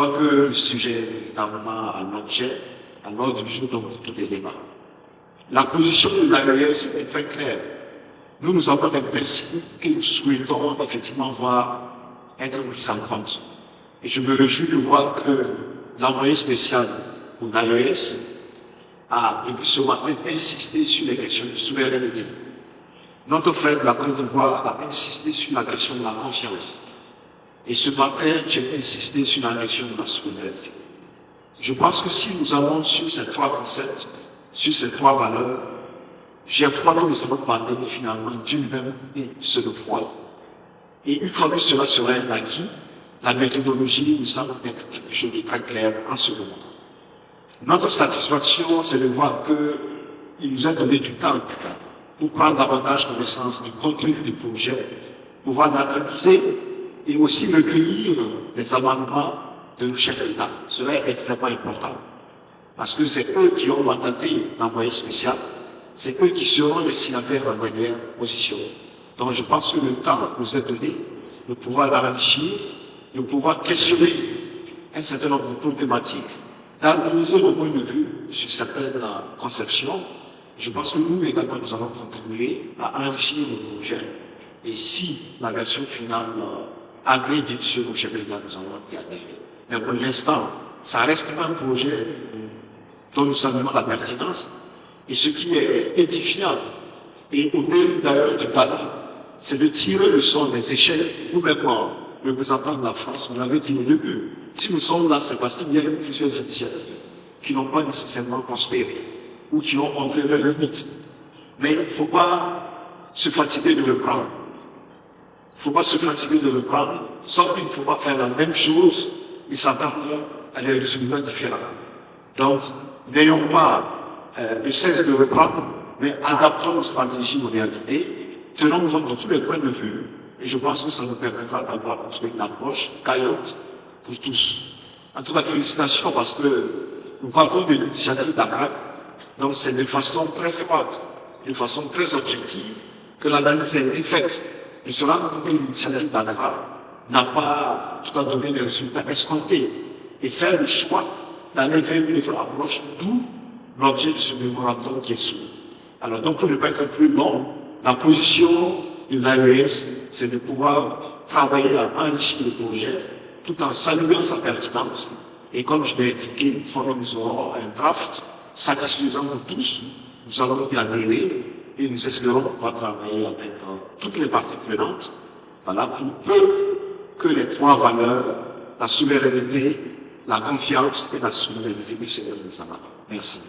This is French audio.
vois que le sujet est véritablement un objet, à l'ordre du jour de tous les débats. La position de l'AES est très claire. Nous avons des principes que nous souhaitons effectivement voir être pris en compte. Et je me réjouis de voir que l'envoyé spécial ou l'AES a, depuis ce matin, insisté sur les questions de souveraineté. Notre frère de la Côte d'Ivoire a insisté sur la question de la confiance. Et ce matin, j'ai insisté sur la question de la souveraineté. Je pense que si nous allons sur ces trois concepts, sur ces trois valeurs, j'ai foi que nous allons parler finalement d'une même et seule foi. Et une fois que cela sera acquis, la méthodologie nous semble être quelque chose de très clair en ce moment. Notre satisfaction, c'est de voir qu'il nous a donné du temps pour prendre davantage connaissance du contenu du projet, pouvoir l'analyser et aussi recueillir les amendements de nos chefs d'État. Cela est extrêmement important. Parce que c'est eux qui ont mandaté l'envoyé spécial, c'est eux qui seront les signataires de la dernière position. Donc je pense que le temps nous est donné de pouvoir l'enrichir, de pouvoir questionner un certain nombre de problématiques, d'analyser le point de vue sur certaines conceptions. Je pense que nous également nous allons contribuer à enrichir le projet. Et si la version finale agrée bien sûr au chef d'État, nous allons y adhérer. Mais pour l'instant, ça reste un projet dont nous saluons la pertinence. Et ce qui est édifiant, et au même d'ailleurs du talent, c'est de tirer le son des échecs. Vous-même, représentants de la France, vous l'avez dit au début. Si nous sommes là, c'est parce qu'il y a eu plusieurs initiatives qui n'ont pas nécessairement prospéré ou qui ont montré leurs limites. Mais il ne faut pas se fatiguer de le prendre. Il ne faut pas se fatiguer de le prendre, sauf qu'il ne faut pas faire la même chose et s'attendre à des résultats différents. Donc, n'ayons pas le cesse de reprendre, mais adaptons nos stratégies aux réalités, tenons compte de tous les points de vue, et je pense que ça nous permettra d'avoir une approche gagnante pour tous. En tout cas, félicitations parce que nous parlons de l'initiative d'Abraham, donc c'est de façon très froide, de façon très objective, que l'analyse a été faite. Je se rends compte que l'initiative d'Abraham n'a pas, en tout cas, donné les résultats escomptés, et faire le choix d'aller vers une autre approche, d'où l'objet de ce mémorandum qui est soumis. Alors donc, pour ne pas être plus long, la position de l'AES, c'est de pouvoir travailler à enrichir le projet, tout en saluant sa pertinence. Et comme je l'ai indiqué, une fois que nous aurons un draft satisfaisant pour tous, nous allons y adhérer et nous espérons pouvoir travailler avec toutes les parties prenantes, voilà, pour peu que les trois valeurs, la souveraineté, la confiance et la souveraineté puissent être mises en avant. Merci.